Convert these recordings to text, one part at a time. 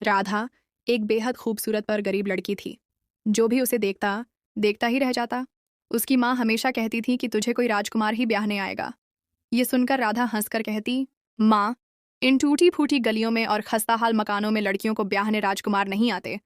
राधा एक बेहद खूबसूरत पर गरीब लड़की थी। जो भी उसे देखता देखता ही रह जाता। उसकी माँ हमेशा कहती थी कि तुझे कोई राजकुमार ही ब्याहने आएगा। ये सुनकर राधा हंसकर कहती, माँ, इन टूटी फूटी गलियों में और खस्ताहाल मकानों में लड़कियों को ब्याहने राजकुमार नहीं आते,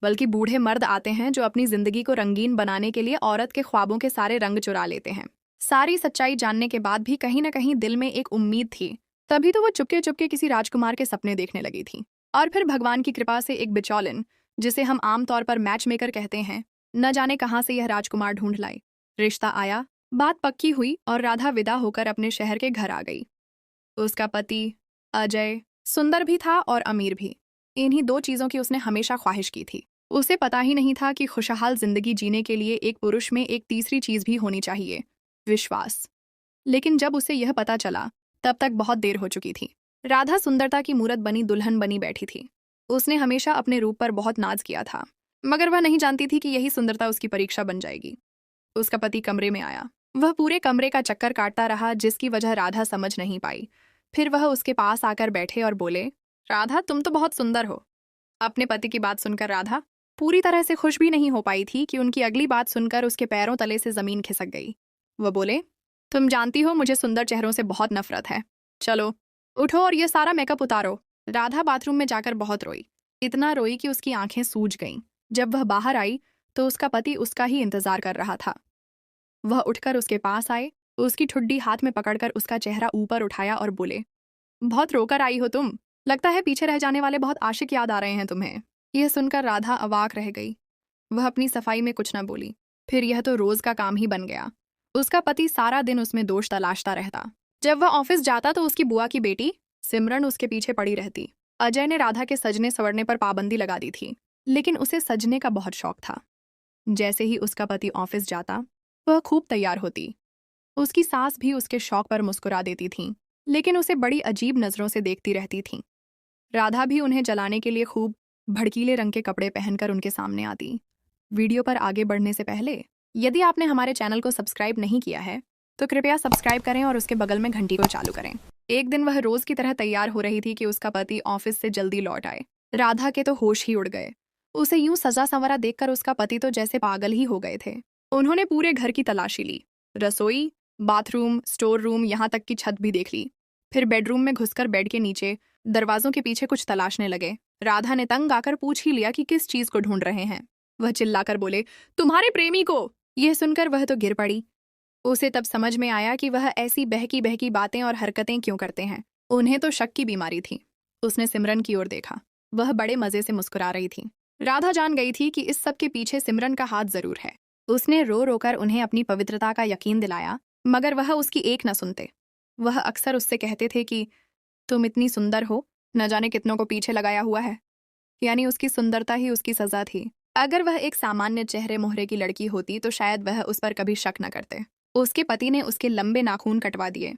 बल्कि बूढ़े मर्द आते हैं जो अपनी जिंदगी को रंगीन बनाने के लिए औरत के ख्वाबों के सारे रंग चुरा लेते हैं। सारी सच्चाई जानने के बाद भी कहीं न कहीं दिल में एक उम्मीद थी। तभी तो वो चुपके चुपके किसी राजकुमार के सपने देखने लगी थी। और फिर भगवान की कृपा से एक बिचौलिन, जिसे हम आमतौर पर मैच मेकर कहते हैं, न जाने कहाँ से यह राजकुमार ढूंढ लाई। रिश्ता आया, बात पक्की हुई और राधा विदा होकर अपने शहर के घर आ गई। उसका पति अजय सुंदर भी था और अमीर भी। इन्हीं दो चीजों की उसने हमेशा ख्वाहिश की थी। उसे पता ही नहीं था कि खुशहाल जिंदगी जीने के लिए एक पुरुष में एक तीसरी चीज भी होनी चाहिए, विश्वास। लेकिन जब उसे यह पता चला, तब तक बहुत देर हो चुकी थी। राधा सुंदरता की मूरत बनी दुल्हन बनी बैठी थी। उसने हमेशा अपने रूप पर बहुत नाज किया था, मगर वह नहीं जानती थी कि यही सुंदरता उसकी परीक्षा बन जाएगी। उसका पति कमरे में आया। वह पूरे कमरे का चक्कर काटता रहा, जिसकी वजह राधा समझ नहीं पाई। फिर वह उसके पास आकर बैठे और बोले, राधा, तुम तो बहुत सुंदर हो। अपने पति की बात सुनकर राधा पूरी तरह से खुश भी नहीं हो पाई थी कि उनकी अगली बात सुनकर उसके पैरों तले से जमीन खिसक गई। वह बोले, तुम जानती हो मुझे सुंदर चेहरों से बहुत नफरत है। चलो उठो और ये सारा मेकअप उतारो। राधा बाथरूम में जाकर बहुत रोई। इतना रोई कि उसकी आंखें सूज गईं। जब वह बाहर आई तो उसका पति उसका ही इंतजार कर रहा था। वह उठकर उसके पास आए, उसकी ठुड्डी हाथ में पकड़कर उसका चेहरा ऊपर उठाया और बोले, बहुत रोकर आई हो तुम। लगता है पीछे रह जाने वाले बहुत आशिक याद आ रहे हैं तुम्हें। यह सुनकर राधा अवाक रह गई। वह अपनी सफाई में कुछ न बोली। फिर यह तो रोज का काम ही बन गया। उसका पति सारा दिन उसमें दोष तलाशता रहता। जब वह ऑफिस जाता तो उसकी बुआ की बेटी सिमरन उसके पीछे पड़ी रहती। अजय ने राधा के सजने संवरने पर पाबंदी लगा दी थी, लेकिन उसे सजने का बहुत शौक था। जैसे ही उसका पति ऑफिस जाता, वह खूब तैयार होती। उसकी सास भी उसके शौक पर मुस्कुरा देती थी, लेकिन उसे बड़ी अजीब नजरों से देखती रहती थी। राधा भी उन्हें जलाने के लिए खूब भड़कीले रंग के कपड़े पहनकर उनके सामने आती। वीडियो पर आगे बढ़ने से पहले, यदि आपने हमारे चैनल को सब्सक्राइब नहीं किया है तो कृपया सब्सक्राइब करें और उसके बगल में घंटी को चालू करें। एक दिन वह रोज की तरह तैयार हो रही थी कि उसका पति ऑफिस से जल्दी लौट आए। राधा के तो होश ही उड़ गए। उसे यूं सजा संवरा देखकर उसका पति तो जैसे पागल ही हो गए थे। उन्होंने पूरे घर की तलाशी ली, रसोई, बाथरूम, स्टोर रूम, यहाँ तक कि छत भी देख ली। फिर बेडरूम में घुसकर बेड के नीचे, दरवाजों के पीछे कुछ तलाशने लगे। राधा ने तंग आकर पूछ ही लिया कि किस चीज को ढूंढ रहे हैं। वह चिल्लाकर बोले, तुम्हारे प्रेमी को। यह सुनकर वह तो गिर पड़ी। उसे तब समझ में आया कि वह ऐसी बहकी बहकी बातें और हरकतें क्यों करते हैं। उन्हें तो शक की बीमारी थी। उसने सिमरन की ओर देखा। वह बड़े मजे से मुस्कुरा रही थी। राधा जान गई थी कि इस सब के पीछे सिमरन का हाथ जरूर है। उसने रो रो कर उन्हें अपनी पवित्रता का यकीन दिलाया, मगर वह उसकी एक न सुनते। वह अक्सर उससे कहते थे कि तुम इतनी सुंदर हो, न जाने कितनों को पीछे लगाया हुआ है। यानी उसकी सुंदरता ही उसकी सजा थी। अगर वह एक सामान्य चेहरे मोहरे की लड़की होती तो शायद वह उस पर कभी शक न करते। उसके पति ने उसके लंबे नाखून कटवा दिए।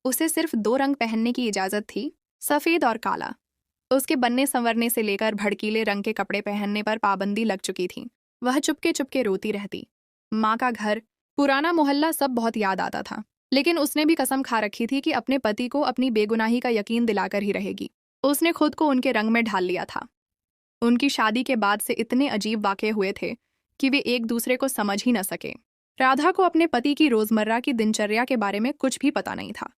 उसे सिर्फ 2 रंग पहनने की इजाजत थी, सफेद और काला। उसके बनने संवरने से लेकर भड़कीले रंग के कपड़े पहनने पर पाबंदी लग चुकी थी। वह चुपके चुपके रोती रहती। माँ का घर, पुराना मोहल्ला सब बहुत याद आता था, लेकिन उसने भी कसम खा रखी थी कि अपने पति को अपनी बेगुनाही का यकीन दिलाकर ही रहेगी। उसने खुद को उनके रंग में ढाल लिया था। उनकी शादी के बाद से इतने अजीब वाक़े हुए थे कि वे एक दूसरे को समझ ही न सके। राधा को अपने पति की रोजमर्रा की दिनचर्या के बारे में कुछ भी पता नहीं था।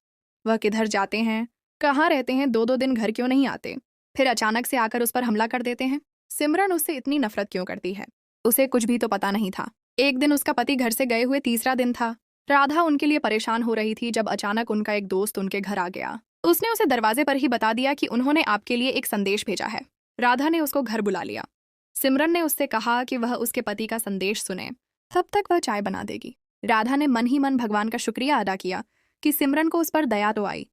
वह किधर जाते हैं, कहाँ रहते हैं, 2-2 दिन घर क्यों नहीं आते, फिर अचानक से आकर उस पर हमला कर देते हैं। सिमरन उससे इतनी नफरत क्यों करती है, उसे कुछ भी तो पता नहीं था। एक दिन उसका पति घर से गए हुए तीसरा दिन था। राधा उनके लिए परेशान हो रही थी जब अचानक उनका एक दोस्त उनके घर आ गया। उसने उसे दरवाजे पर ही बता दिया कि उन्होंने आपके लिए एक संदेश भेजा है। राधा ने उसको घर बुला लिया। सिमरन ने उससे कहा कि वह उसके पति का संदेश सुने, तब तक वह चाय बना देगी। राधा ने मन ही मन भगवान का शुक्रिया अदा किया कि सिमरन को उस पर दया तो आई।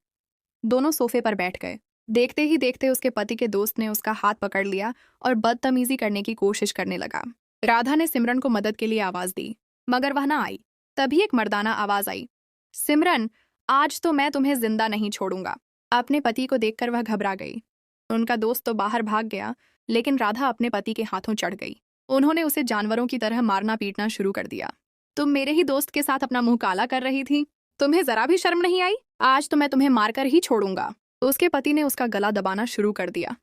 दोनों सोफे पर बैठ गए। देखते ही देखते उसके पति के दोस्त ने उसका हाथ पकड़ लिया और बदतमीजी करने की कोशिश करने लगा। राधा ने सिमरन को मदद के लिए आवाज दी, मगर वह ना आई। तभी एक मर्दाना आवाज आई, सिमरन, आज तो मैं तुम्हें जिंदा नहीं छोड़ूंगा। अपने पति को देखकर वह घबरा गई। उनका दोस्त तो बाहर भाग गया, लेकिन राधा अपने पति के हाथों चढ़ गई। उन्होंने उसे जानवरों की तरह मारना पीटना शुरू कर दिया। तुम मेरे ही दोस्त के साथ अपना मुंह काला कर रही थी, तुम्हें जरा भी शर्म नहीं आई? आज तो मैं तुम्हें मारकर ही छोड़ूंगा। उसके पति ने उसका गला दबाना शुरू कर दिया।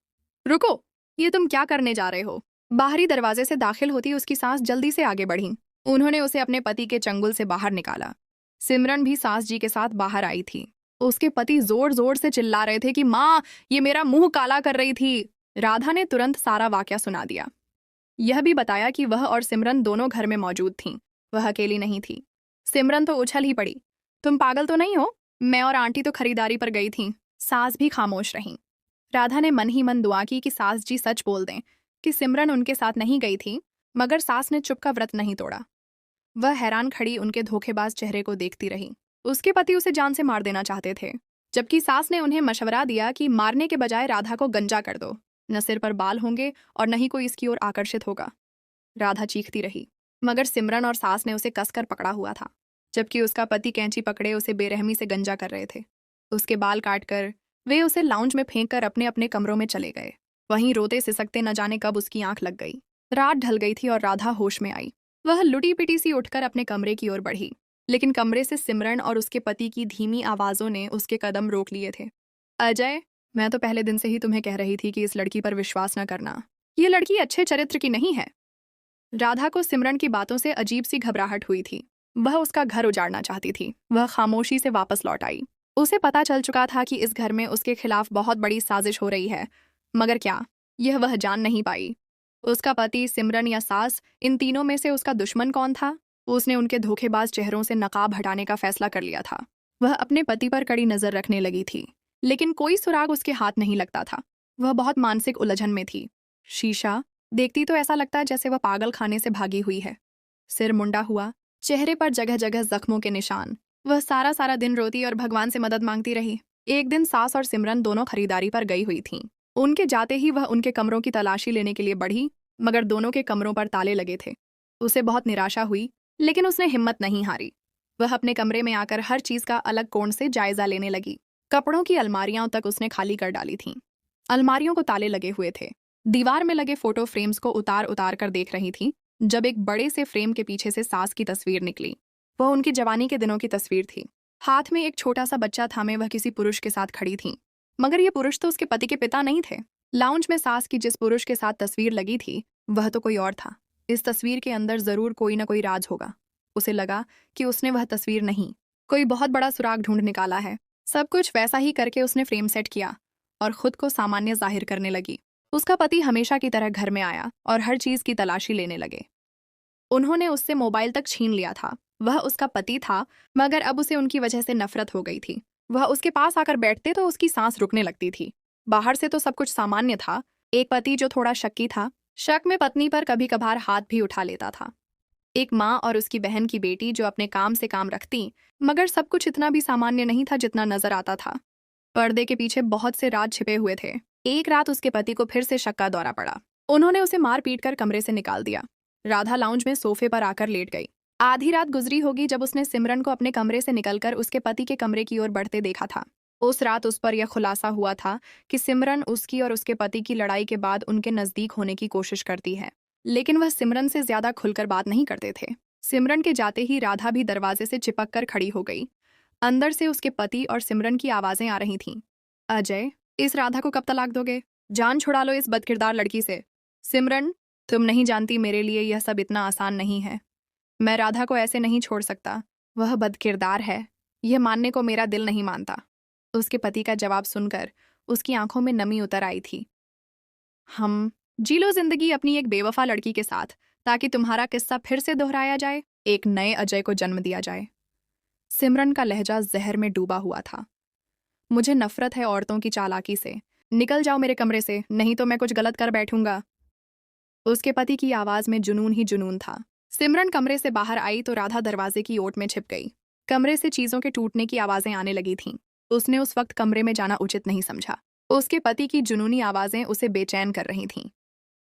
रुको, ये तुम क्या करने जा रहे हो? बाहरी दरवाजे से दाखिल होती उसकी सास जल्दी से आगे बढ़ी। उन्होंने उसे अपने पति के चंगुल से बाहर निकाला। सिमरन भी सास जी के साथ बाहर आई थी। उसके पति जोर जोर से चिल्ला रहे थे कि माँ, ये मेरा मुंह काला कर रही थी। राधा ने तुरंत सारा वाकया सुना दिया। यह भी बताया कि वह और सिमरन दोनों घर में मौजूद थीं। वह अकेली नहीं थी। सिमरन तो उछल ही पड़ी। तुम पागल तो नहीं हो? मैं और आंटी तो खरीदारी पर गई थीं। सास भी खामोश रहीं। राधा ने मन ही मन दुआ की कि सास जी सच बोल दें कि सिमरन उनके साथ नहीं गई थी, मगर सास ने चुप का व्रत नहीं तोड़ा। वह हैरान खड़ी उनके धोखेबाज चेहरे को देखती रही। उसके पति उसे जान से मार देना चाहते थे, जबकि सास ने उन्हें मशवरा दिया कि मारने के बजाय राधा को गंजा कर दो। न सिर पर बाल होंगे और न ही कोई इसकी ओर आकर्षित होगा। राधा चीखती रही, मगर सिमरन और सास ने उसे कसकर पकड़ा हुआ था, जबकि उसका पति कैंची पकड़े उसे बेरहमी से गंजा कर रहे थे। उसके बाल काटकर वे उसे लाउंज में फेंक कर अपने अपने कमरों में चले गए। वहीं रोते सिसकते न जाने कब उसकी आंख लग गई। रात ढल गई थी और राधा होश में आई। वह लुटी पिटी सी उठकर अपने कमरे की ओर बढ़ी, लेकिन कमरे से सिमरन और उसके पति की धीमी आवाजों ने उसके कदम रोक लिए थे। अजय, मैं तो पहले दिन से ही तुम्हें कह रही थी कि इस लड़की पर विश्वास न करना। ये लड़की अच्छे चरित्र की नहीं है। राधा को सिमरन की बातों से अजीब सी घबराहट हुई थी। वह उसका घर उजाड़ना चाहती थी। वह खामोशी से वापस लौट आई। उसे पता चल चुका था कि इस घर में उसके खिलाफ बहुत बड़ी साजिश हो रही है, मगर क्या, यह वह जान नहीं पाई। उसका पति, सिमरन या सास, इन तीनों में से उसका दुश्मन कौन था? उसने उनके धोखेबाज चेहरों से नकाब हटाने का फैसला कर लिया था। वह अपने पति पर कड़ी नजर रखने लगी थी, लेकिन कोई सुराग उसके हाथ नहीं लगता था। वह बहुत मानसिक उलझन में थी। शीशा देखती तो ऐसा लगता जैसे वह पागल खाने से भागी हुई है। सिर मुंडा हुआ, चेहरे पर जगह जगह जख्मों के निशान। वह सारा सारा दिन रोती और भगवान से मदद मांगती रही। एक दिन सास और सिमरन दोनों खरीदारी पर गई हुई थीं। उनके जाते ही वह उनके कमरों की तलाशी लेने के लिए बढ़ी, मगर दोनों के कमरों पर ताले लगे थे। उसे बहुत निराशा हुई, लेकिन उसने हिम्मत नहीं हारी। वह अपने कमरे में आकर हर चीज का अलग कोण से जायजा लेने लगी। कपड़ों की अलमारियां तक उसने खाली कर डाली थीं। अलमारियों को ताले लगे हुए थे। दीवार में लगे फोटो फ्रेम्स को उतार उतार कर देख रही थी, जब एक बड़े से फ्रेम के पीछे से सास की तस्वीर निकली। वह उनकी जवानी के दिनों की तस्वीर थी। हाथ में एक छोटा सा बच्चा थामे वह किसी पुरुष के साथ खड़ी थी, मगर ये पुरुष तो उसके पति के पिता नहीं थे। लाउंज में सास की जिस पुरुष के साथ तस्वीर लगी थी, वह तो कोई और था। इस तस्वीर के अंदर जरूर कोई न कोई राज होगा। उसे लगा कि उसने वह तस्वीर नहीं, कोई बहुत बड़ा सुराग ढूंढ निकाला है। सब कुछ वैसा ही करके उसने फ्रेम सेट किया और खुद को सामान्य जाहिर करने लगी। उसका पति हमेशा की तरह घर में आया और हर चीज की तलाशी लेने लगे। उन्होंने उससे मोबाइल तक छीन लिया था। वह उसका पति था, मगर अब उसे उनकी वजह से नफरत हो गई थी। वह उसके पास आकर बैठते तो उसकी सांस रुकने लगती थी। बाहर से तो सब कुछ सामान्य था। एक पति जो थोड़ा शक्की था, शक में पत्नी पर कभी कभार हाथ भी उठा लेता था। एक माँ और उसकी बहन की बेटी जो अपने काम से काम रखती, मगर सब कुछ इतना भी सामान्य नहीं था जितना नजर आता था। पर्दे के पीछे बहुत से राज छिपे हुए थे। एक रात उसके पति को फिर से शक का दौरा पड़ा। उन्होंने उसे मार पीट कर कमरे से निकाल दिया। राधा लाउंज में सोफे पर आकर लेट गई। आधी रात गुजरी होगी जब उसने सिमरन को अपने कमरे से निकलकर उसके पति के कमरे की ओर बढ़ते देखा था। उस रात उस पर यह खुलासा हुआ था कि सिमरन उसकी और उसके पति की लड़ाई के बाद उनके नजदीक होने की कोशिश करती है, लेकिन वह सिमरन से ज्यादा खुलकर बात नहीं करते थे। सिमरन के जाते ही राधा भी दरवाजे से चिपक कर खड़ी हो गई। अंदर से उसके पति और सिमरन की आवाजें आ रही थीं। अजय, इस राधा को कब तलाक दोगे? जान छुड़ा लो इस बदकिरदार लड़की से। सिमरन, तुम नहीं जानती मेरे लिए यह सब इतना आसान नहीं है। मैं राधा को ऐसे नहीं छोड़ सकता। वह बदकिरदार है, यह मानने को मेरा दिल नहीं मानता। उसके पति का जवाब सुनकर उसकी आंखों में नमी उतर आई थी। हम जी लो जिंदगी अपनी एक बेवफा लड़की के साथ, ताकि तुम्हारा किस्सा फिर से दोहराया जाए, एक नए अजय को जन्म दिया जाए। सिमरन का लहजा जहर में डूबा हुआ था। मुझे नफरत है औरतों की चालाकी से। निकल जाओ मेरे कमरे से, नहीं तो मैं कुछ गलत कर बैठूंगा। उसके पति की आवाज में जुनून ही जुनून था। सिमरन कमरे से बाहर आई तो राधा दरवाजे की ओट में छिप गई। कमरे से चीजों के टूटने की आवाजें आने लगी थीं। उसने उस वक्त कमरे में जाना उचित नहीं समझा। उसके पति की जुनूनी आवाजें उसे बेचैन कर रही थीं।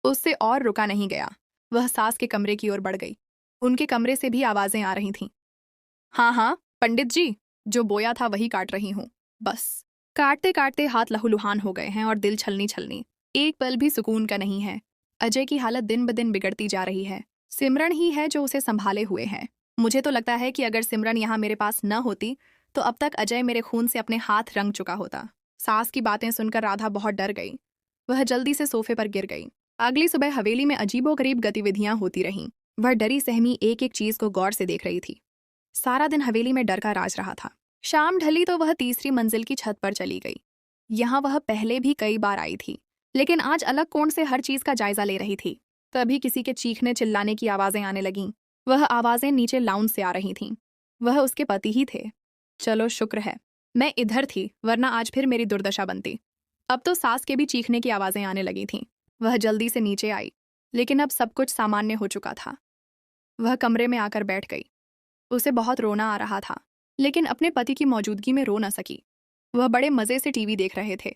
उससे और रुका नहीं गया। वह सास के कमरे की ओर बढ़ गई। उनके कमरे से भी आवाजें आ रही थीं। हाँ हाँ पंडित जी, जो बोया था वही काट रही हूँ। बस काटते काटते हाथ लहूलुहान हो गए हैं और दिल छलनी छलनी। एक पल भी सुकून का नहीं है। अजय की हालत दिन ब दिन बिगड़ती जा रही है। सिमरन ही है जो उसे संभाले हुए है। मुझे तो लगता है कि अगर सिमरन यहाँ मेरे पास न होती तो अब तक अजय मेरे खून से अपने हाथ रंग चुका होता। सास की बातें सुनकर राधा बहुत डर गई। वह जल्दी से सोफे पर गिर गई। अगली सुबह हवेली में अजीबोगरीब गतिविधियां होती रहीं। वह डरी सहमी एक एक चीज को गौर से देख रही थी। सारा दिन हवेली में डर का राज रहा था। शाम ढली तो वह तीसरी मंजिल की छत पर चली गई। यहाँ वह पहले भी कई बार आई थी, लेकिन आज अलग कोण से हर चीज का जायजा ले रही थी। तभी किसी के चीखने चिल्लाने की आवाजें आने लगीं। वह आवाजें नीचे लाउंज से आ रही थीं। वह उसके पति ही थे। चलो शुक्र है मैं इधर थी, वरना आज फिर मेरी दुर्दशा बनती। अब तो सास के भी चीखने की आवाजें आने लगी थीं। वह जल्दी से नीचे आई, लेकिन अब सब कुछ सामान्य हो चुका था। वह कमरे में आकर बैठ गई। उसे बहुत रोना आ रहा था, लेकिन अपने पति की मौजूदगी में रो न सकी। वह बड़े मजे से टीवी देख रहे थे।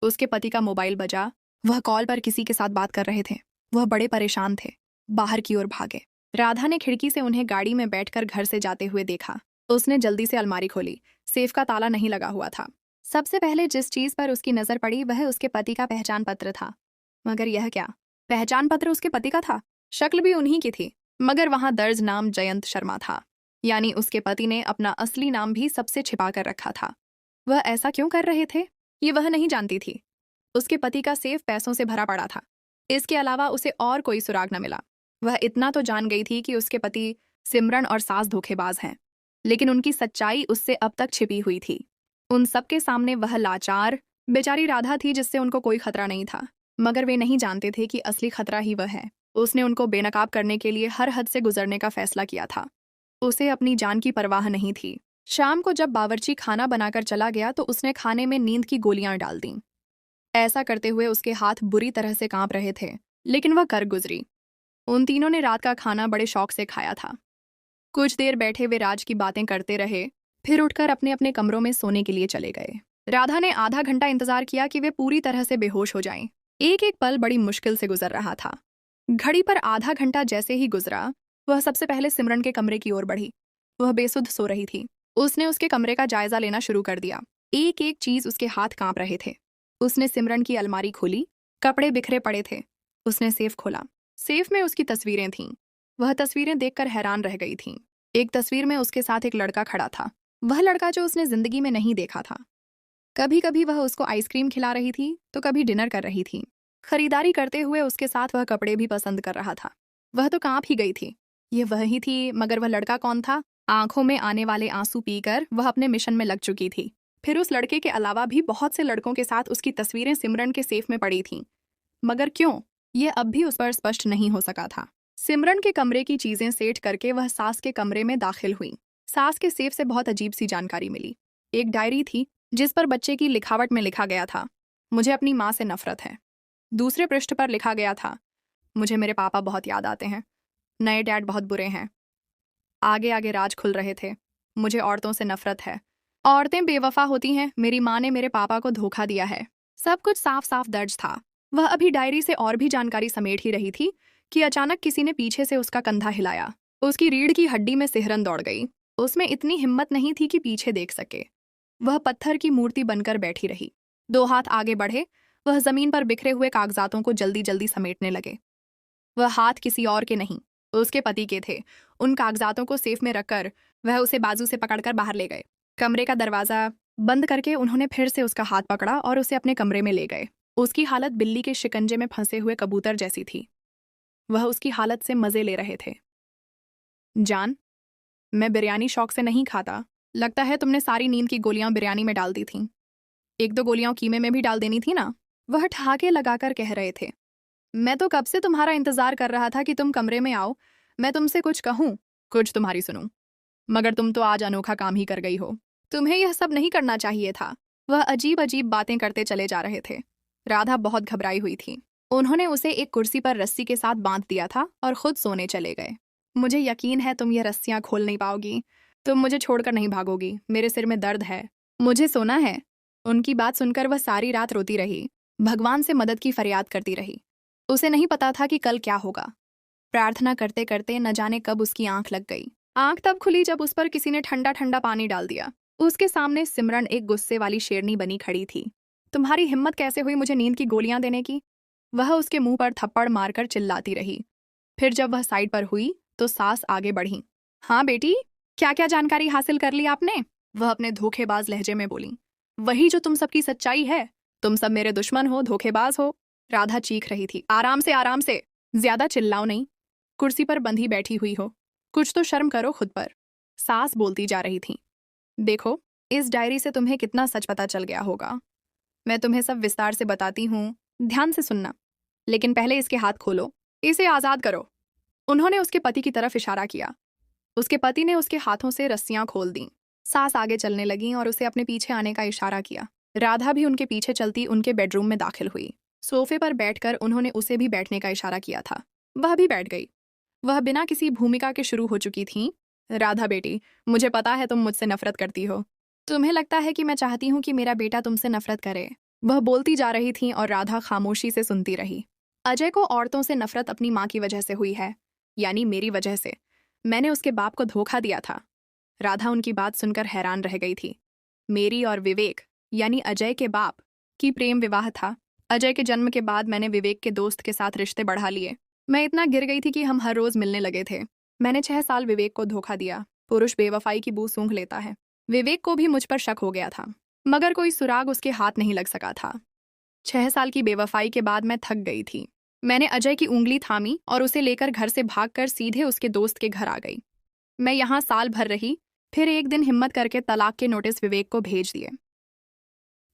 उसके पति का मोबाइल बजा। वह कॉल पर किसी के साथ बात कर रहे थे। वह बड़े परेशान थे। बाहर की ओर भागे। राधा ने खिड़की से उन्हें गाड़ी में बैठकर घर से जाते हुए देखा। उसने जल्दी से अलमारी खोली। सेफ का ताला नहीं लगा हुआ था। सबसे पहले जिस चीज पर उसकी नजर पड़ी वह उसके पति का पहचान पत्र था। मगर यह क्या? पहचान पत्र उसके पति का था। शक्ल भी उन्हीं की थी, मगर वहां दर्ज नाम जयंत शर्मा था। यानी उसके पति ने अपना असली नाम भी सबसे छिपा कर रखा था। वह ऐसा क्यों कर रहे थे, ये वह नहीं जानती थी। उसके पति का सेफ पैसों से भरा पड़ा था। इसके अलावा उसे और कोई सुराग न मिला। वह इतना तो जान गई थी कि उसके पति सिमरन और सास धोखेबाज हैं, लेकिन उनकी सच्चाई उससे अब तक छिपी हुई थी। उन सबके सामने वह लाचार बेचारी राधा थी, जिससे उनको कोई खतरा नहीं था। मगर वे नहीं जानते थे कि असली खतरा ही वह है। उसने उनको बेनकाब करने के लिए हर हद से गुजरने का फैसला किया था। उसे अपनी जान की परवाह नहीं थी। शाम को जब बावर्ची खाना बनाकर चला गया तो उसने खाने में नींद की गोलियां डाल दीं। ऐसा करते हुए उसके हाथ बुरी तरह से कांप रहे थे, लेकिन वह कर गुजरी। उन तीनों ने रात का खाना बड़े शौक से खाया था। कुछ देर बैठे वे राज की बातें करते रहे, फिर उठकर अपने अपने कमरों में सोने के लिए चले गए। राधा ने आधा घंटा इंतजार किया कि वे पूरी तरह से बेहोश हो जाएं। एक एक पल बड़ी मुश्किल से गुजर रहा था। घड़ी पर आधा घंटा जैसे ही गुजरा, वह सबसे पहले सिमरन के कमरे की ओर बढ़ी। वह बेसुध सो रही थी। उसने उसके कमरे का जायजा लेना शुरू कर दिया। एक एक चीज उसके हाथ कांप रहे थे। उसने सिमरन की अलमारी खोली। कपड़े बिखरे पड़े थे। उसने सेफ खोला। सेफ में उसकी तस्वीरें थीं। वह तस्वीरें देखकर हैरान रह गई थीं। एक तस्वीर में उसके साथ एक लड़का खड़ा था। वह लड़का जो उसने जिंदगी में नहीं देखा था। कभी कभी वह उसको आइसक्रीम खिला रही थी, तो कभी डिनर कर रही थी। खरीदारी करते हुए उसके साथ वह कपड़े भी पसंद कर रहा था। वह तो कांप ही गई थी। ये वह ही थी, मगर वह लड़का कौन था? आंखों में आने वाले आंसू पीकर वह अपने मिशन में लग चुकी थी। फिर उस लड़के के अलावा भी बहुत से लड़कों के साथ उसकी तस्वीरें सिमरन के सेफ में पड़ी थीं। मगर क्यों, ये अब भी उस पर स्पष्ट नहीं हो सका था। सिमरन के कमरे की चीजें सेट करके वह सास के कमरे में दाखिल हुई। सास के सेफ से बहुत अजीब सी जानकारी मिली। एक डायरी थी जिस पर बच्चे की लिखावट में लिखा गया था, मुझे अपनी माँ से नफरत है। दूसरे पृष्ठ पर लिखा गया था, मुझे मेरे पापा बहुत याद आते हैं, नए डैड बहुत बुरे हैं। आगे आगे राज खुल रहे थे, मुझे औरतों से नफरत है, औरतें बेवफा होती हैं, मेरी माँ ने मेरे पापा को धोखा दिया है। सब कुछ साफ साफ दर्ज था। वह अभी डायरी से और भी जानकारी समेट ही रही थी कि अचानक किसी ने पीछे से उसका कंधा हिलाया। उसकी रीढ़ की हड्डी में सिहरन दौड़ गई। उसमें इतनी हिम्मत नहीं थी कि पीछे देख सके। वह पत्थर की मूर्ति बनकर बैठी रही। 2 हाथ आगे बढ़े, वह जमीन पर बिखरे हुए कागजातों को जल्दी जल्दी समेटने लगे। वह हाथ किसी और के नहीं, उसके पति के थे। उन कागजातों को सेफ में रखकर वह उसे बाजू से पकड़कर बाहर ले गए। कमरे का दरवाजा बंद करके उन्होंने फिर से उसका हाथ पकड़ा और उसे अपने कमरे में ले गए। उसकी हालत बिल्ली के शिकंजे में फंसे हुए कबूतर जैसी थी। वह उसकी हालत से मजे ले रहे थे। जान, मैं बिरयानी शौक से नहीं खाता। लगता है तुमने सारी नींद की गोलियां बिरयानी में डाल दी थीं। 1-2 गोलियां कीमे में भी डाल देनी थी ना। वह ठहाके लगाकर कह रहे थे। मैं तो कब से तुम्हारा इंतजार कर रहा था कि तुम कमरे में आओ, मैं तुमसे कुछ कहूं, कुछ तुम्हारी सुनूं। मगर तुम तो आज अनोखा काम ही कर गई हो। तुम्हें यह सब नहीं करना चाहिए था। वह अजीब अजीब बातें करते चले जा रहे थे। राधा बहुत घबराई हुई थी। उन्होंने उसे एक कुर्सी पर रस्सी के साथ बांध दिया था और खुद सोने चले गए। मुझे यकीन है तुम ये रस्सियां खोल नहीं पाओगी। तुम मुझे छोड़कर नहीं भागोगी। मेरे सिर में दर्द है, मुझे सोना है। उनकी बात सुनकर वह सारी रात रोती रही। भगवान से मदद की फरियाद करती रही। उसे नहीं पता था कि कल क्या होगा। प्रार्थना करते करते न जाने कब उसकी आंख लग गई। आंख तब खुली जब उस पर किसी ने ठंडा ठंडा पानी डाल दिया। उसके सामने सिमरन एक गुस्से वाली शेरनी बनी खड़ी थी। तुम्हारी हिम्मत कैसे हुई मुझे नींद की गोलियां देने की? वह उसके मुंह पर थप्पड़ मारकर चिल्लाती रही। फिर जब वह साइड पर हुई तो सास आगे बढ़ी। हाँ बेटी, क्या क्या जानकारी हासिल कर ली आपने? वह अपने धोखेबाज लहजे में बोली। वही जो तुम सबकी सच्चाई है। तुम सब मेरे दुश्मन हो, धोखेबाज हो। राधा चीख रही थी। आराम से, आराम से, ज्यादा चिल्लाओ नहीं, कुर्सी पर बंधी बैठी हुई हो, कुछ तो शर्म करो खुद पर। सास बोलती जा रही थी। देखो, इस डायरी से तुम्हें कितना सच पता चल गया होगा। मैं तुम्हें सब विस्तार से बताती हूँ, ध्यान से सुनना। लेकिन पहले इसके हाथ खोलो, इसे आजाद करो। उन्होंने उसके पति की तरफ इशारा किया। उसके पति ने उसके हाथों से रस्सियां खोल दी। सास आगे चलने लगी और उसे अपने पीछे आने का इशारा किया। राधा भी उनके पीछे चलती उनके बेडरूम में दाखिल हुई। सोफे पर बैठकर उन्होंने उसे भी बैठने का इशारा किया था। वह भी बैठ गई। वह बिना किसी भूमिका के शुरू हो चुकी थी। राधा बेटी, मुझे पता है तुम मुझसे नफरत करती हो। तुम्हें लगता है कि मैं चाहती हूँ कि मेरा बेटा तुमसे नफरत करे। वह बोलती जा रही थी और राधा खामोशी से सुनती रही। अजय को औरतों से नफरत अपनी माँ की वजह से हुई है, यानी मेरी वजह से। मैंने उसके बाप को धोखा दिया था। राधा उनकी बात सुनकर हैरान रह गई थी। मेरी और विवेक, यानी अजय के बाप, की प्रेम विवाह था। अजय के जन्म के बाद मैंने विवेक के दोस्त के साथ रिश्ते बढ़ा लिए। मैं इतना गिर गई थी कि हम हर रोज मिलने लगे थे। मैंने 6 साल विवेक को धोखा दिया। पुरुष बेवफाई की बू सूंघ लेता है। विवेक को भी मुझ पर शक हो गया था, मगर कोई सुराग उसके हाथ नहीं लग सका था। 6 साल की बेवफाई के बाद मैं थक गई थी। मैंने अजय की उंगली थामी और उसे लेकर घर से भागकर सीधे उसके दोस्त के घर आ गई। मैं यहाँ साल भर रही, फिर एक दिन हिम्मत करके तलाक के नोटिस विवेक को भेज दिए।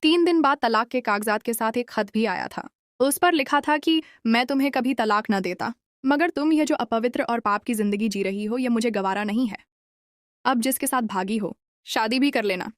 3 दिन बाद तलाक के कागजात के साथ एक खत भी आया था। उस पर लिखा था कि मैं तुम्हें कभी तलाक न देता, मगर तुम यह जो अपवित्र और पाप की जिंदगी जी रही हो, यह मुझे गवारा नहीं है। अब जिसके साथ भागी हो, शादी भी कर लेना।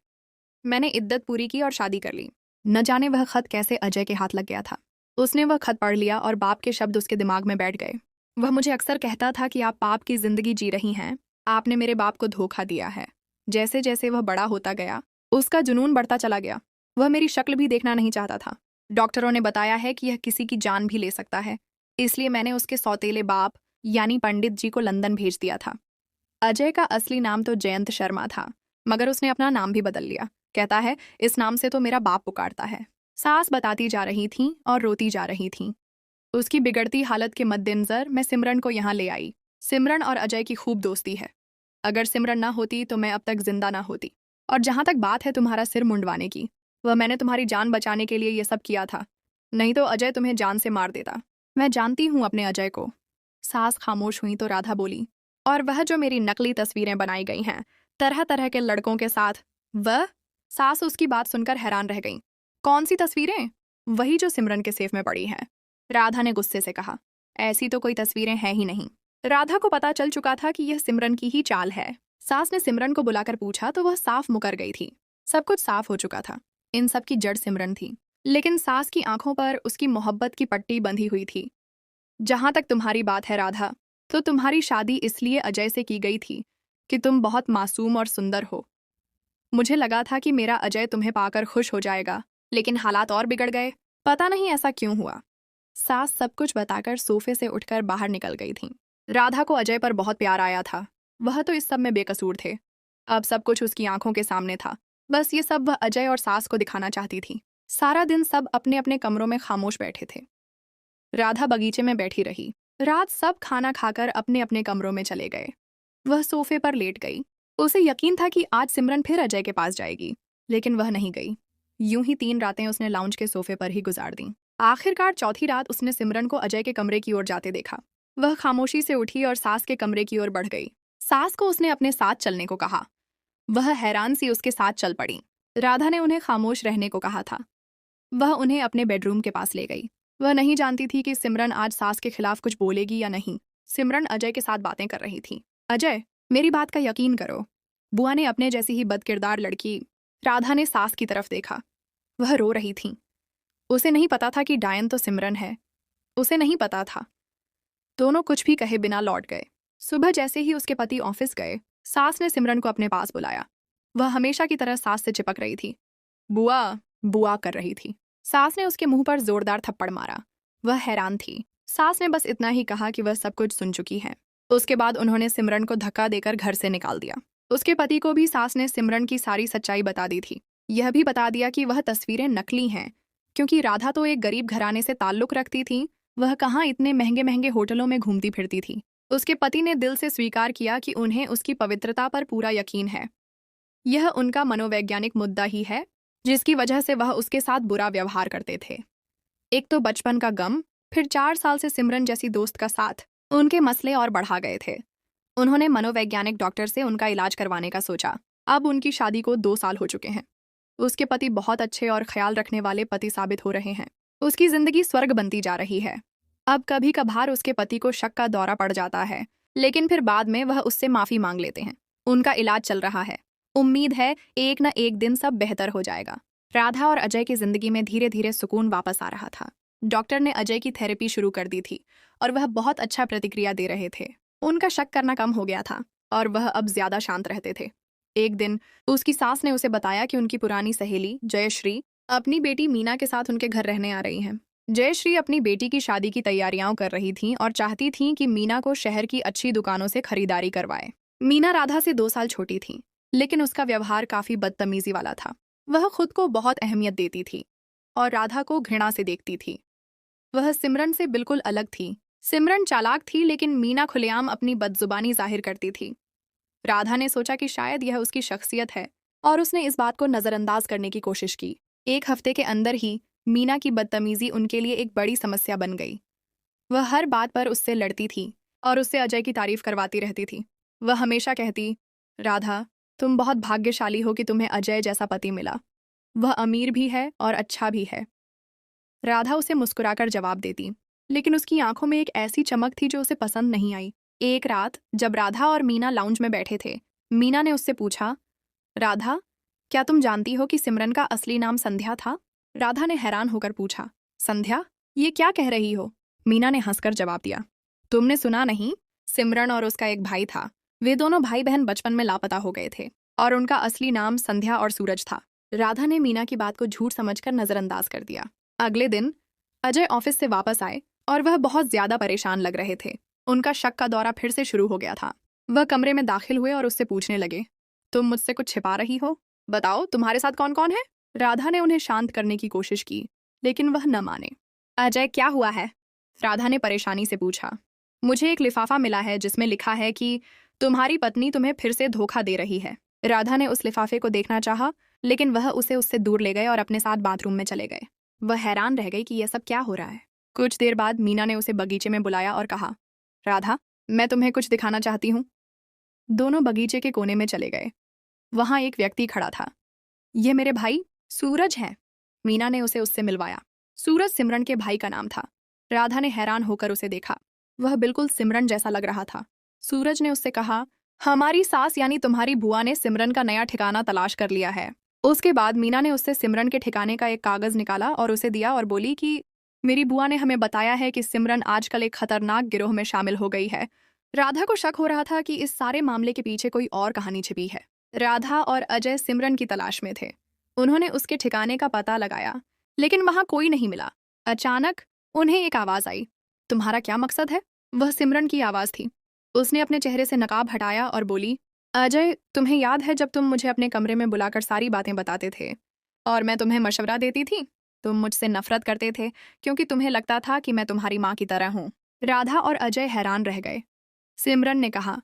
मैंने इद्दत पूरी की और शादी कर ली। न जाने वह खत कैसे अजय के हाथ लग गया था। उसने वह खत पढ़ लिया और बाप के शब्द उसके दिमाग में बैठ गए। वह मुझे अक्सर कहता था कि आप पाप की जिंदगी जी रही हैं, आपने मेरे बाप को धोखा दिया है। जैसे जैसे वह बड़ा होता गया, उसका जुनून बढ़ता चला गया। वह मेरी शक्ल भी देखना नहीं चाहता था। डॉक्टरों ने बताया है कि यह किसी की जान भी ले सकता है, इसलिए मैंने उसके सौतेले बाप यानी पंडित जी को लंदन भेज दिया था। अजय का असली नाम तो जयंत शर्मा था, मगर उसने अपना नाम भी बदल लिया। कहता है, इस नाम से तो मेरा बाप पुकारता है। सास बताती जा रही थी और रोती जा रही थी। उसकी बिगड़ती हालत के मद्देनजर मैं सिमरन को यहाँ ले आई। सिमरन और अजय की खूब दोस्ती है। अगर सिमरन ना होती तो मैं अब तक जिंदा ना होती। और जहां तक बात है तुम्हारा सिर मुंडवाने की, वह मैंने तुम्हारी जान बचाने के लिए ये सब किया था, नहीं तो अजय तुम्हें जान से मार देता। मैं जानती हूँ अपने अजय को। सास खामोश हुई तो राधा बोली, और वह जो मेरी नकली तस्वीरें बनाई गई हैं तरह तरह के लड़कों के साथ, वह? सास उसकी बात सुनकर हैरान रह गई। कौन सी तस्वीरें? वही जो सिमरन के सेफ में पड़ी हैं। राधा ने गुस्से से कहा, ऐसी तो कोई तस्वीरें हैं ही नहीं। राधा को पता चल चुका था कि यह सिमरन की ही चाल है। सास ने सिमरन को बुलाकर पूछा तो वह साफ मुकर गई थी। सब कुछ साफ हो चुका था। इन सब की जड़ सिमरन थी, लेकिन सास की आंखों पर उसकी मोहब्बत की पट्टी बंधी हुई थी। जहां तक तुम्हारी बात है राधा, तो तुम्हारी शादी इसलिए अजय से की गई थी कि तुम बहुत मासूम और सुंदर हो। मुझे लगा था कि मेरा अजय तुम्हें पाकर खुश हो जाएगा, लेकिन हालात और बिगड़ गए। पता नहीं ऐसा क्यों हुआ। सास सब कुछ बताकर सोफे से उठकर बाहर निकल गई थी। राधा को अजय पर बहुत प्यार आया था। वह तो इस सब में बेकसूर थे। अब सब कुछ उसकी आंखों के सामने था। बस ये सब वह अजय और सास को दिखाना चाहती थी। सारा दिन सब अपने अपने कमरों में खामोश बैठे थे। राधा बगीचे में बैठी रही। रात सब खाना खाकर अपने अपने कमरों में चले गए। वह सोफे पर लेट गई। उसे यकीन था कि आज सिमरन फिर अजय के पास जाएगी, लेकिन वह नहीं गई। यूं ही 3 रातें उसने लाउंज के सोफे पर ही गुजार दी। आखिरकार चौथी रात उसने सिमरन को अजय के कमरे की ओर जाते देखा। वह खामोशी से उठी और सास के कमरे की ओर बढ़ गई। सास को उसने अपने साथ चलने को कहा। वह हैरान सी उसके साथ चल पड़ी। राधा ने उन्हें खामोश रहने को कहा था। वह उन्हें अपने बेडरूम के पास ले गई। वह नहीं जानती थी कि सिमरन आज सास के खिलाफ कुछ बोलेगी या नहीं। सिमरन अजय के साथ बातें कर रही थी। अजय, मेरी बात का यकीन करो। बुआ ने अपने जैसी ही बदकिरदार लड़की। राधा ने सास की तरफ देखा। वह रो रही थी। उसे नहीं पता था कि डायन तो सिमरन है। उसे नहीं पता था। दोनों कुछ भी कहे बिना लौट गए। सुबह जैसे ही उसके पति ऑफिस गए, सास ने सिमरन को अपने पास बुलाया। वह हमेशा की तरह सास से चिपक रही थी। बुआ बुआ कर रही थी। सास ने उसके मुंह पर जोरदार थप्पड़ मारा। वह हैरान थी। सास ने बस इतना ही कहा कि वह सब कुछ सुन चुकी है। उसके बाद उन्होंने सिमरन को धक्का देकर घर से निकाल दिया। उसके पति को भी सास ने सिमरन की सारी सच्चाई बता दी थी। यह भी बता दिया कि वह तस्वीरें नकली हैं, क्योंकि राधा तो एक गरीब घराने से ताल्लुक रखती थी। वह कहाँ इतने महंगे महंगे होटलों में घूमती फिरती थी। उसके पति ने दिल से स्वीकार किया कि उन्हें उसकी पवित्रता पर पूरा यकीन है। यह उनका मनोवैज्ञानिक मुद्दा ही है जिसकी वजह से वह उसके साथ बुरा व्यवहार करते थे। एक तो बचपन का गम, फिर 4 साल से सिमरन जैसी दोस्त का साथ, उनके मसले और बढ़ा गए थे। उन्होंने मनोवैज्ञानिक डॉक्टर से उनका इलाज करवाने का सोचा। अब उनकी शादी को 2 साल हो चुके हैं। उसके पति बहुत अच्छे और ख्याल रखने वाले पति साबित हो रहे हैं। उसकी जिंदगी स्वर्ग बनती जा रही है। अब कभी कभार उसके पति को शक का दौरा पड़ जाता है, लेकिन फिर बाद में वह उससे माफी मांग लेते हैं। उनका इलाज चल रहा है। उम्मीद है एक न एक दिन सब बेहतर हो जाएगा। राधा और अजय की जिंदगी में धीरे धीरे सुकून वापस आ रहा था। डॉक्टर ने अजय की थेरेपी शुरू कर दी थी और वह बहुत अच्छा प्रतिक्रिया दे रहे थे। उनका शक करना कम हो गया था और वह अब ज्यादा शांत रहते थे। एक दिन उसकी सास ने उसे बताया कि उनकी पुरानी सहेली जयश्री अपनी बेटी मीना के साथ उनके घर रहने आ रही हैं। जयश्री अपनी बेटी की शादी की तैयारियां कर रही थीं और चाहती थीं कि मीना को शहर की अच्छी दुकानों से खरीदारी करवाए। मीना राधा से 2 साल छोटी थी, लेकिन उसका व्यवहार काफी बदतमीजी वाला था। वह खुद को बहुत अहमियत देती थी और राधा को घृणा से देखती थी। वह सिमरन से बिल्कुल अलग थी। सिमरन चालाक थी, लेकिन मीना खुलेआम अपनी बदजुबानी जाहिर करती थी। राधा ने सोचा कि शायद यह उसकी शख्सियत है और उसने इस बात को नजरअंदाज करने की कोशिश की। 1 हफ्ते के अंदर ही मीना की बदतमीजी उनके लिए एक बड़ी समस्या बन गई। वह हर बात पर उससे लड़ती थी और उससे अजय की तारीफ करवाती रहती थी। वह हमेशा कहती, राधा, तुम बहुत भाग्यशाली हो कि तुम्हें अजय जैसा पति मिला। वह अमीर भी है और अच्छा भी है। राधा उसे मुस्कुराकर जवाब देती, लेकिन उसकी आंखों में एक ऐसी चमक थी जो उसे पसंद नहीं आई। एक रात जब राधा और मीना लाउंज में बैठे थे, मीना ने उससे पूछा, राधा, क्या तुम जानती हो कि सिमरन का असली नाम संध्या था? राधा ने हैरान होकर पूछा, संध्या? ये क्या कह रही हो? मीना ने हंसकर जवाब दिया, तुमने सुना नहीं? सिमरन और उसका एक भाई था। वे दोनों भाई बहन बचपन में लापता हो गए थे और उनका असली नाम संध्या और सूरज था। राधा ने मीना की बात को झूठ समझकर नजरअंदाज कर दिया। अगले दिन अजय ऑफिस से वापस आए और वह बहुत ज्यादा परेशान लग रहे थे। उनका शक का दौरा फिर से शुरू हो गया था। वह कमरे में दाखिल हुए और उससे पूछने लगे, तुम मुझसे कुछ छिपा रही हो? बताओ, तुम्हारे साथ कौन कौन है? राधा ने उन्हें शांत करने की कोशिश की, लेकिन वह न माने। अजय, क्या हुआ है? राधा ने परेशानी से पूछा। मुझे एक लिफाफा मिला है जिसमें लिखा है कि तुम्हारी पत्नी तुम्हें फिर से धोखा दे रही है। राधा ने उस लिफाफे को देखना चाहा, लेकिन वह उसे उससे दूर ले गए और अपने साथ बाथरूम में चले गए। वह हैरान रह गई कि यह सब क्या हो रहा है। कुछ देर बाद मीना ने उसे बगीचे में बुलाया और कहा, राधा, मैं तुम्हें कुछ दिखाना चाहती हूँ। दोनों बगीचे के कोने में चले गए। वहां एक व्यक्ति खड़ा था। यह मेरे भाई सूरज है। मीना ने उसे उससे मिलवाया। सूरज सिमरन के भाई का नाम था। राधा ने हैरान होकर उसे देखा। वह बिल्कुल सिमरन जैसा लग रहा था। सूरज ने उससे कहा, हमारी सास यानी तुम्हारी बुआ ने सिमरन का नया ठिकाना तलाश कर लिया है। उसके बाद मीना ने उससे सिमरन के ठिकाने का एक कागज निकाला और उसे दिया और बोली कि मेरी बुआ ने हमें बताया है कि सिमरन आजकल एक खतरनाक गिरोह में शामिल हो गई है। राधा को शक हो रहा था कि इस सारे मामले के पीछे कोई और कहानी छिपी है। राधा और अजय सिमरन की तलाश में थे। उन्होंने उसके ठिकाने का पता लगाया, लेकिन वहां कोई नहीं मिला। अचानक उन्हें एक आवाज आई, तुम्हारा क्या मकसद है? वह सिमरन की आवाज थी। उसने अपने चेहरे से नकाब हटाया और बोली, अजय, तुम्हें याद है जब तुम मुझे अपने कमरे में बुलाकर सारी बातें बताते थे और मैं तुम्हें मशवरा देती थी? तुम मुझसे नफरत करते थे क्योंकि तुम्हें लगता था कि मैं तुम्हारी माँ की तरह हूँ। राधा और अजय हैरान रह गए। सिमरन ने कहा,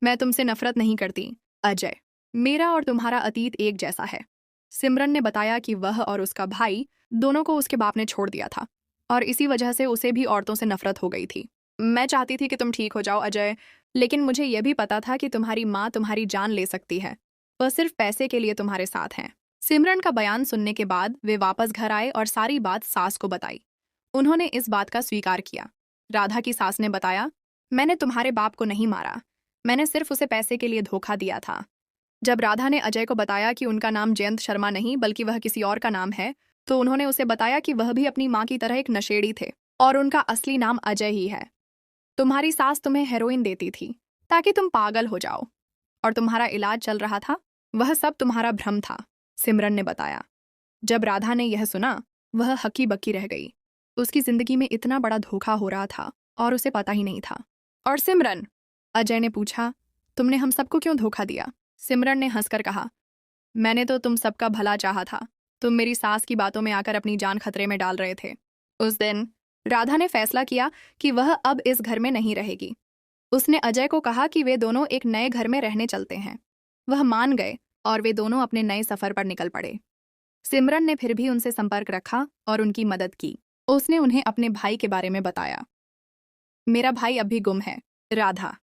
मैं तुमसे नफरत नहीं करती अजय, मेरा और तुम्हारा अतीत एक जैसा है। सिमरन ने बताया कि वह और उसका भाई दोनों को उसके बाप ने छोड़ दिया था और इसी वजह से उसे भी औरतों से नफरत हो गई थी। मैं चाहती थी कि तुम ठीक हो जाओ अजय, लेकिन मुझे यह भी पता था कि तुम्हारी माँ तुम्हारी जान ले सकती है। वह सिर्फ पैसे के लिए तुम्हारे साथ हैं। सिमरन का बयान सुनने के बाद वे वापस घर आए और सारी बात सास को बताई। उन्होंने इस बात का स्वीकार किया। राधा की सास ने बताया, मैंने तुम्हारे बाप को नहीं मारा, मैंने सिर्फ उसे पैसे के लिए धोखा दिया था। जब राधा ने अजय को बताया कि उनका नाम जयंत शर्मा नहीं बल्कि वह किसी और का नाम है, तो उन्होंने उसे बताया कि वह भी अपनी माँ की तरह एक नशेड़ी थे और उनका असली नाम अजय ही है। तुम्हारी सास तुम्हें हेरोइन देती थी ताकि तुम पागल हो जाओ और तुम्हारा इलाज चल रहा था। वह सब तुम्हारा भ्रम था, सिमरन ने बताया। जब राधा ने यह सुना, वह हक्की बक्की रह गई। उसकी जिंदगी में इतना बड़ा धोखा हो रहा था और उसे पता ही नहीं था। और सिमरन, अजय ने पूछा, तुमने हम सबको क्यों धोखा दिया? सिमरन ने हंसकर कहा, मैंने तो तुम सबका भला चाहा था। तुम मेरी सास की बातों में आकर अपनी जान खतरे में डाल रहे थे। उस दिन राधा ने फैसला किया कि वह अब इस घर में नहीं रहेगी। उसने अजय को कहा कि वे दोनों एक नए घर में रहने चलते हैं। वह मान गए और वे दोनों अपने नए सफर पर निकल पड़े। सिमरन ने फिर भी उनसे संपर्क रखा और उनकी मदद की। उसने उन्हें अपने भाई के बारे में बताया। मेरा भाई अभी गुम है, राधा।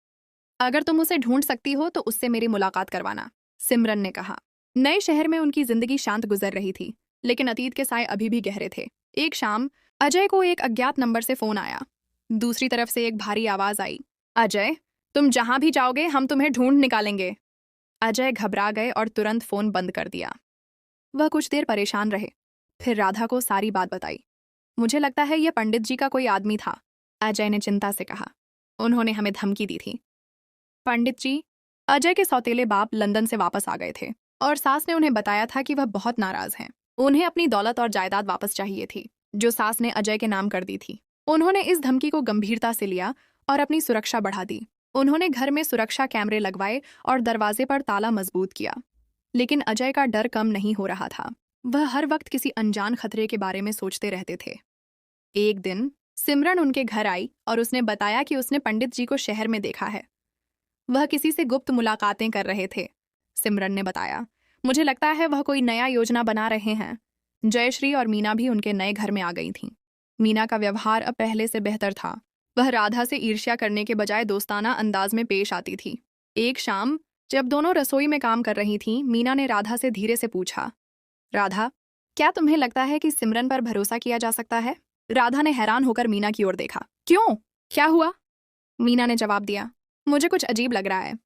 अगर तुम उसे ढूंढ सकती हो तो उससे मेरी मुलाकात करवाना, सिमरन ने कहा। नए शहर में उनकी जिंदगी शांत गुजर रही थी, लेकिन अतीत के साए अभी भी गहरे थे। एक शाम अजय को एक अज्ञात नंबर से फोन आया। दूसरी तरफ से एक भारी आवाज आई, अजय, तुम जहां भी जाओगे हम तुम्हें ढूंढ निकालेंगे। अजय घबरा गए और तुरंत फोन बंद कर दिया। वह कुछ देर परेशान रहे, फिर राधा को सारी बात बताई। मुझे लगता है यह पंडित जी का कोई आदमी था, अजय ने चिंता से कहा। उन्होंने हमें धमकी दी थी। पंडित जी? अजय के सौतेले बाप लंदन से वापस आ गए थे और सास ने उन्हें बताया था कि वह बहुत नाराज हैं। उन्हें अपनी दौलत और जायदाद वापस चाहिए थी, जो सास ने अजय के नाम कर दी थी। उन्होंने इस धमकी को गंभीरता से लिया और अपनी सुरक्षा बढ़ा दी। उन्होंने घर में सुरक्षा कैमरे लगवाए और दरवाजे पर ताला मजबूत किया। लेकिन अजय का डर कम नहीं हो रहा था। वह हर वक्त किसी अनजान खतरे के बारे में सोचते रहते थे। एक दिन सिमरन उनके घर आई और उसने बताया कि उसने पंडित जी को शहर में देखा है। वह किसी से गुप्त मुलाकातें कर रहे थे, सिमरन ने बताया। मुझे लगता है वह कोई नया योजना बना रहे हैं। जयश्री और मीना भी उनके नए घर में आ गई थीं। मीना का व्यवहार अब पहले से बेहतर था। वह राधा से ईर्ष्या करने के बजाय दोस्ताना अंदाज में पेश आती थी। एक शाम जब दोनों रसोई में काम कर रही थीं, मीना ने राधा से धीरे से पूछा, राधा, क्या तुम्हें लगता है कि सिमरन पर भरोसा किया जा सकता है? राधा ने हैरान होकर मीना की ओर देखा। क्यों, क्या हुआ? मीना ने जवाब दिया, मुझे कुछ अजीब लग रहा है।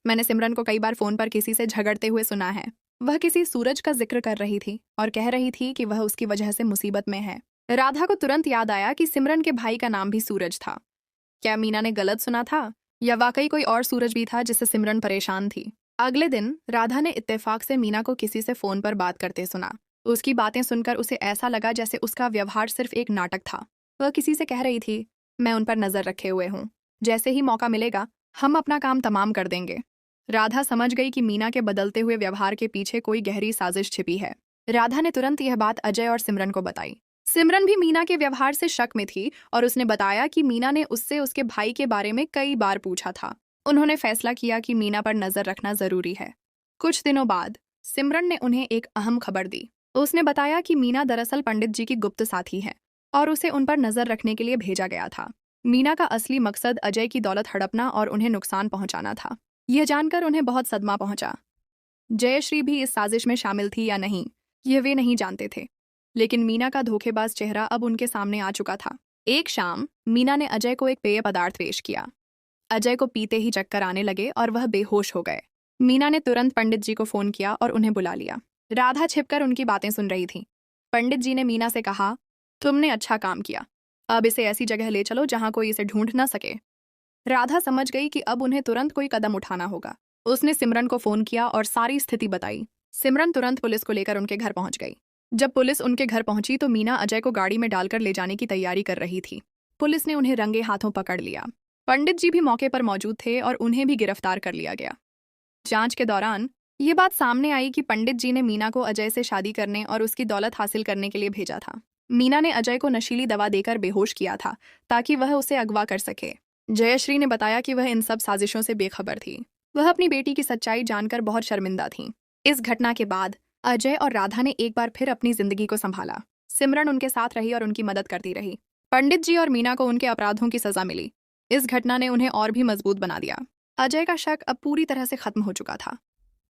मैंने सिमरन को कई बार फोन पर किसी से झगड़ते हुए सुना है। वह किसी सूरज का जिक्र कर रही थी और कह रही थी कि वह उसकी वजह से मुसीबत में है। राधा को तुरंत याद आया कि सिमरन के भाई का नाम भी सूरज था। क्या मीना ने गलत सुना था या वाकई कोई और सूरज भी था जिससे सिमरन परेशान थी? अगले दिन राधा ने इत्तेफाक से मीना को किसी से फोन पर बात करते सुना। उसकी बातें सुनकर उसे ऐसा लगा जैसे उसका व्यवहार सिर्फ एक नाटक था। वह किसी से कह रही थी, मैं उन पर नजर रखे हुए हूँ, जैसे ही मौका मिलेगा हम अपना काम तमाम कर देंगे। राधा समझ गई कि मीना के बदलते हुए व्यवहार के पीछे कोई गहरी साजिश छिपी है। राधा ने तुरंत यह बात अजय और सिमरन को बताई। सिमरन भी मीना के व्यवहार से शक में थी और उसने बताया कि मीना ने उससे उसके भाई के बारे में कई बार पूछा था। उन्होंने फैसला किया कि मीना पर नजर रखना जरूरी है। कुछ दिनों बाद सिमरन ने उन्हें एक अहम खबर दी। उसने बताया कि मीना दरअसल पंडित जी की गुप्त साथी है और उसे उन पर नजर रखने के लिए भेजा गया था। मीना का असली मकसद अजय की दौलत हड़पना और उन्हें नुकसान पहुंचाना था। यह जानकर उन्हें बहुत सदमा पहुंचा। जयश्री भी इस साजिश में शामिल थी या नहीं, यह वे नहीं जानते थे, लेकिन मीना का धोखेबाज चेहरा अब उनके सामने आ चुका था। एक शाम मीना ने अजय को एक पेय पदार्थ पेश किया। अजय को पीते ही चक्कर आने लगे और वह बेहोश हो गए। मीना ने तुरंत पंडित जी को फोन किया और उन्हें बुला लिया। राधा छिपकर उनकी बातें सुन रही थी। पंडित जी ने मीना से कहा, तुमने अच्छा काम किया, अब इसे ऐसी जगह ले चलो जहां कोई इसे ढूंढ न सके। राधा समझ गई कि अब उन्हें तुरंत कोई कदम उठाना होगा। उसने सिमरन को फोन किया और सारी स्थिति बताई। सिमरन तुरंत पुलिस को लेकर उनके घर पहुंच गई। जब पुलिस उनके घर पहुंची तो मीना अजय को गाड़ी में डालकर ले जाने की तैयारी कर रही थी। पुलिस ने उन्हें रंगे हाथों पकड़ लिया। पंडित जी भी मौके पर मौजूद थे और उन्हें भी गिरफ्तार कर लिया गया। जांच के दौरान ये बात सामने आई कि पंडित जी ने मीना को अजय से शादी करने और उसकी दौलत हासिल करने के लिए भेजा था। मीना ने अजय को नशीली दवा देकर बेहोश किया था ताकि वह उसे अगवा कर सके। जयश्री ने बताया कि वह इन सब साजिशों से बेखबर थी। वह अपनी बेटी की सच्चाई जानकर बहुत शर्मिंदा थीं। इस घटना के बाद अजय और राधा ने एक बार फिर अपनी जिंदगी को संभाला। सिमरन उनके साथ रही और उनकी मदद करती रही। पंडित जी और मीना को उनके अपराधों की सजा मिली। इस घटना ने उन्हें और भी मजबूत बना दिया। अजय का शक अब पूरी तरह से खत्म हो चुका था।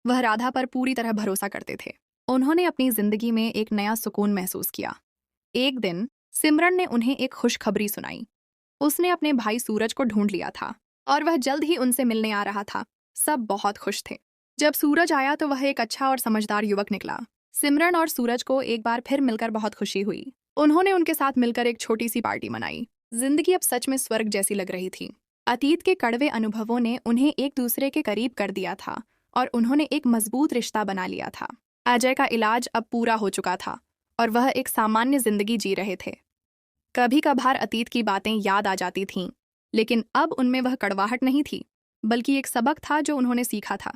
वह राधा पर पूरी तरह भरोसा करते थे। उन्होंने अपनी जिंदगी में एक नया सुकून महसूस किया। एक दिन सिमरन ने उन्हें एक खुशखबरी सुनाई। उसने अपने भाई सूरज को ढूंढ लिया था और वह जल्द ही उनसे मिलने आ रहा था। सब बहुत खुश थे। जब सूरज आया तो वह एक अच्छा और समझदार युवक निकला। सिमरन और सूरज को एक बार फिर मिलकर बहुत खुशी हुई। उन्होंने उनके साथ मिलकर एक छोटी सी पार्टी मनाई। जिंदगी अब सच में स्वर्ग जैसी लग रही थी। अतीत के कड़वे अनुभवों ने उन्हें एक दूसरे के करीब कर दिया था और उन्होंने एक मजबूत रिश्ता बना लिया था। अजय का इलाज अब पूरा हो चुका था और वह एक सामान्य जिंदगी जी रहे थे। कभी कभार अतीत की बातें याद आ जाती थीं, लेकिन अब उनमें वह कड़वाहट नहीं थी, बल्कि एक सबक था जो उन्होंने सीखा था।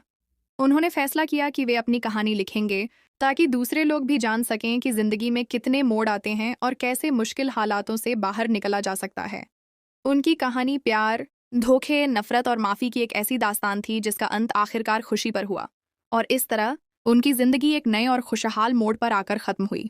उन्होंने फैसला किया कि वे अपनी कहानी लिखेंगे ताकि दूसरे लोग भी जान सकें कि जिंदगी में कितने मोड़ आते हैं और कैसे मुश्किल हालातों से बाहर निकला जा सकता है। उनकी कहानी प्यार, धोखे, नफरत और माफी की एक ऐसी दास्तान थी जिसका अंत आखिरकार खुशी पर हुआ और इस तरह उनकी जिंदगी एक नए और खुशहाल मोड़ पर आकर खत्म हुई।